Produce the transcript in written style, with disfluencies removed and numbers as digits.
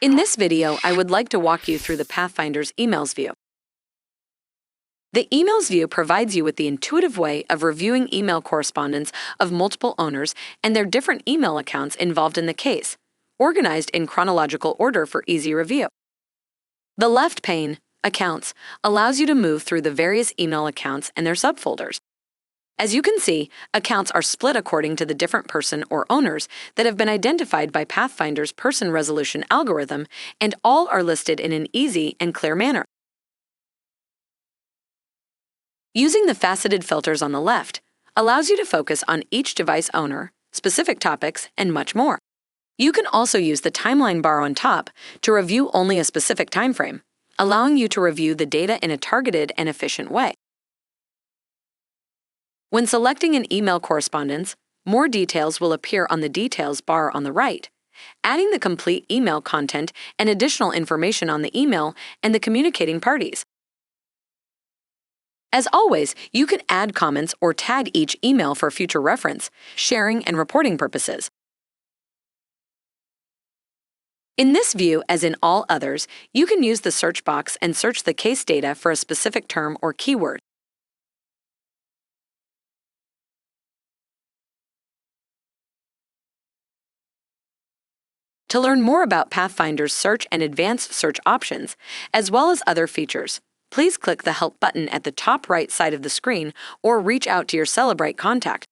In this video, I would like to walk you through the Pathfinder's Emails view. The Emails view provides you with the intuitive way of reviewing email correspondence of multiple owners and their different email accounts involved in the case, organized in chronological order for easy review. The left pane, Accounts, allows you to move through the various email accounts and their subfolders. As you can see, accounts are split according to the different person or owners that have been identified by Pathfinder's person resolution algorithm, and all are listed in an easy and clear manner. Using the faceted filters on the left allows you to focus on each device owner, specific topics, and much more. You can also use the timeline bar on top to review only a specific time frame, allowing you to review the data in a targeted and efficient way. When selecting an email correspondence, more details will appear on the Details bar on the right, adding the complete email content and additional information on the email and the communicating parties. As always, you can add comments or tag each email for future reference, sharing, and reporting purposes. In this view, as in all others, you can use the search box and search the case data for a specific term or keyword. To learn more about Pathfinder's search and advanced search options, as well as other features, please click the Help button at the top right side of the screen or reach out to your Cellebrite contact.